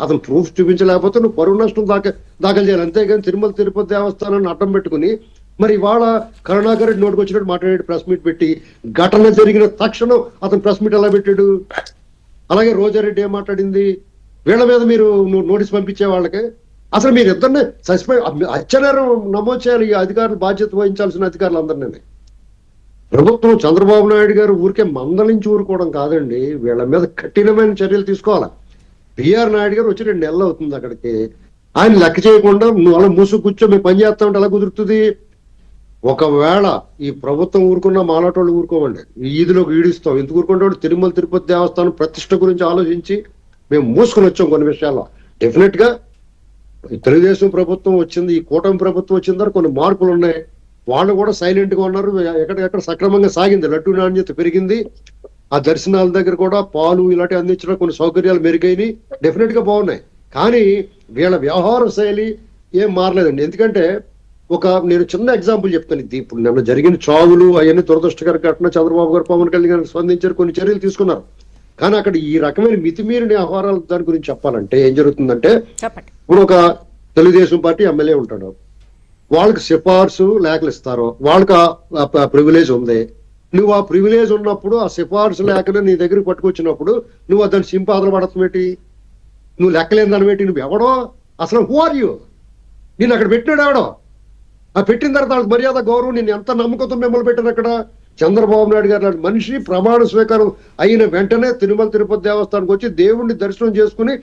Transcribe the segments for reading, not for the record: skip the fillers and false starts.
అతను ప్రూఫ్ చూపించలేకపోతే నువ్వు పరువు నష్టం దాఖలు చేయాలి. అంతేగాని తిరుమల తిరుపతి దేవస్థానాన్ని అడ్డం పెట్టుకుని మరి ఇవాళ కరుణాకర్ రెడ్డి నోటికి వచ్చినట్టు మాట్లాడి ప్రెస్ మీట్ పెట్టి ఘటన జరిగిన తక్షణం అతను ప్రెస్ మీట్ ఎలా పెట్టాడు? అలాగే రోజారెడ్డి ఏం మాట్లాడింది? వీళ్ళ మీద మీరు నోటీస్ పంపించే వాళ్ళకి అసలు మీరు ఇద్దరిని హత్యానేరం నమోదు చేయాలి. ఈ అధికారులు బాధ్యత వహించాల్సిన అధికారులు అందరినీ. ప్రభుత్వం చంద్రబాబు నాయుడు గారు ఊరికే మందలించి ఊరుకోవడం కాదండి, వీళ్ళ మీద కఠినమైన చర్యలు తీసుకోవాలి. బిఆర్ నాయుడు గారు వచ్చి 2 నెలలు అవుతుంది అక్కడికి, ఆయన లెక్క చేయకుండా నువ్వు అలా మూసు కూర్చో మేము పని చేస్తా ఉంటే ఎలా కుదురుతుంది? ఒకవేళ ఈ ప్రభుత్వం ఊరుకున్నా మాలాటోళ్ళు ఊరుకోమండి, ఈదిలోకి ఈడిస్తాం. ఎందుకు ఊరుకుంటే తిరుమల తిరుపతి దేవస్థానం ప్రతిష్ట గురించి ఆలోచించి మేము మూసుకొని వచ్చాం. కొన్ని విషయాల్లో డెఫినెట్ గా తెలుగుదేశం ప్రభుత్వం వచ్చింది, ఈ కూటమి ప్రభుత్వం వచ్చిన తర్వాత కొన్ని మార్పులు ఉన్నాయి. వాళ్ళు కూడా సైలెంట్ గా ఉన్నారు. ఎక్కడికెక్కడ సక్రమంగా సాగింది, లడ్డు నాణ్యత పెరిగింది. ఆ దర్శనాల దగ్గర కూడా పాలు ఇలాంటి అందించడం కొన్ని సౌకర్యాలు మెరుగైనవి, డెఫినెట్ గా బాగున్నాయి. కానీ వీళ్ళ వ్యవహార శైలి ఏం మారలేదండి. ఎందుకంటే నేను చిన్న ఎగ్జాంపుల్ చెప్తాను. ఇది ఇప్పుడు నిన్న జరిగిన చావులు అవన్నీ దురదృష్టకర ఘటన, చంద్రబాబు గారు పవన్ కళ్యాణ్ గారికి స్పందించారు, కొన్ని చర్యలు తీసుకున్నారు. కానీ అక్కడ ఈ రకమైన మితిమీరిన వ్యవహారాల దాని గురించి చెప్పాలంటే ఏం జరుగుతుందంటే, ఇప్పుడు ఒక తెలుగుదేశం పార్టీ ఎమ్మెల్యే ఉంటాడు, వాళ్ళకి సిఫార్సు లేఖలు ఇస్తారు, వాళ్ళకి ఆ ప్రివిలేజ్ ఉంది. నువ్వు ఆ ప్రివిలేజ్ ఉన్నప్పుడు ఆ సిఫార్సు లేఖను నీ దగ్గరికి పట్టుకొచ్చినప్పుడు నువ్వు దాన్ని సింపాదలు పడతామేటి? నువ్వు లెక్కలేని దాని పెట్టి నువ్వు ఎవడో? అసలు హూ ఆర్ యూ? నేను అక్కడ పెట్టినాడు ఎవడో? ఆ పెట్టిన తర్వాత వాళ్ళకి మర్యాద గౌరవం, నేను ఎంత నమ్మకంతో మిమ్మల్ని పెట్టాను అక్కడ. చంద్రబాబు నాయుడు గారు లాంటి మనిషి ప్రమాణ స్వీకారం అయిన వెంటనే తిరుమల తిరుపతి దేవస్థానానికి వచ్చి దేవుణ్ణి దర్శనం చేసుకుని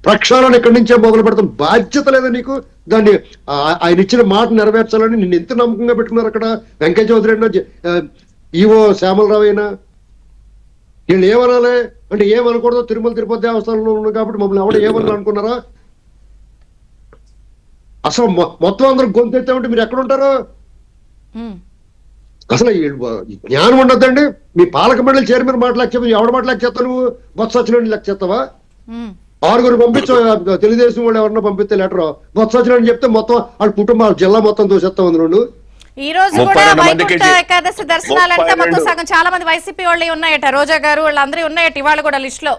ప్రక్షాళన ఇక్కడి నుంచే మొదలు పెడతాం. బాధ్యత లేదా నీకు? దాన్ని ఆయన ఇచ్చిన మాట నెరవేర్చాలని నిన్ను ఎంత నమ్మకంగా పెట్టుకున్నారు అక్కడ. వెంకయ్య చౌదరి అయినా, ఈవో శ్యామలరావు అయినా వీళ్ళు ఏమనాలి అంటే ఏమనకూడదు, తిరుమల తిరుపతి దేవస్థానంలో ఉన్నాం కాబట్టి మమ్మల్ని ఎవడ ఏమన్నా అనుకున్నారా? అసలు మొత్తం అందరూ గొంతెత్తామంటే మీరు ఎక్కడ ఉంటారు? అసలు జ్ఞానం ఉండద్దండి. మీ పాలక మండలి చైర్మన్ మాట్లాడి ఎవడ మాట్లాడి చేస్తావు? నువ్వు బొత్స సత్యనారాయణ లెక్క చేస్తావా? 6 పంపించు, తెలుగుదేశం వాళ్ళు ఎవరన్నా పంపిస్తే లెటర్ బొత్స సత్యనారాయణ చెప్తే మొత్తం వాళ్ళ కుటుంబాలు జిల్లా మొత్తం తోసేస్తావు. అందులో ఈ రోజు కూడా వైకుంఠ ఏకాదశి దర్శనాలంటే మొత్తం సగం చాలా మంది వైసీపీ వాళ్ళు ఉన్నాయట, రోజా గారు వాళ్ళందరూ ఉన్నాయట ఇవాళ కూడా లిస్ట్ లో.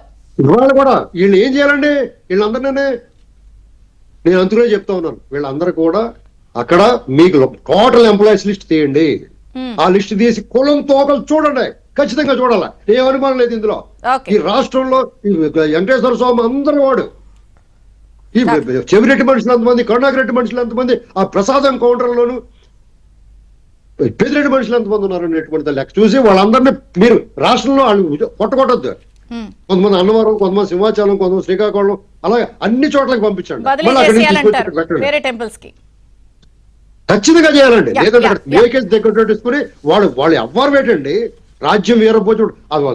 ఇవాళ కూడా వీళ్ళు ఏం చేయాలండి? వీళ్ళందరినీ నేను అందులో చెప్తా ఉన్నాను, వీళ్ళందరూ కూడా అక్కడ మీకు టోటల్ ఎంప్లాయీస్ లిస్ట్ తీయండి. ఆ లిస్ట్ తీసి కులం తోకలు చూడండి, ఖచ్చితంగా చూడాలి. ఏ అనుమానం లేదు ఇందులో. ఈ రాష్ట్రంలో వెంకటేశ్వర స్వామి అందరూ వాడు, ఈ చెవిరెడ్డి మనుషులు ఎంతమంది, కరుణాకర్ రెడ్డి మనుషులు ఎంతమంది, ఆ ప్రసాదం కౌంటర్లోను పెద్దిరెడ్డి మనుషులు ఎంతమంది ఉన్నారు అనేటువంటి లెక్క చూసి వాళ్ళందరినీ మీరు రాష్ట్రంలో వాళ్ళు కొట్టకొట్టద్దు. కొంతమంది అన్నవరం, కొంతమంది సింహాచలం, కొంతమంది శ్రీకాకుళం, అలాగే అన్ని చోట్లకి పంపించండి. ఖచ్చితంగా చేయాలండి. లేదంటే మేకేజ్ దగ్గర తీసుకుని వాళ్ళు ఎవ్వరు పెట్టండి. రాజ్యం వీరభోజుడు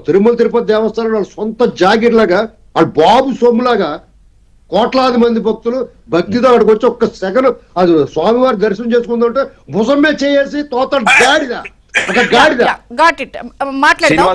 తిరుమల తిరుపతి దేవస్థానం వాళ్ళ సొంత జాగిర్లాగా, వాళ్ళ బాబు సొమ్ములాగా కోట్లాది మంది భక్తులు భక్తితో అక్కడికి వచ్చి ఒక్క సెకండ్ అది స్వామివారి దర్శనం చేసుకుందంటే భుజమే చేసి తోత గాడిద. మాట్లాడదాం.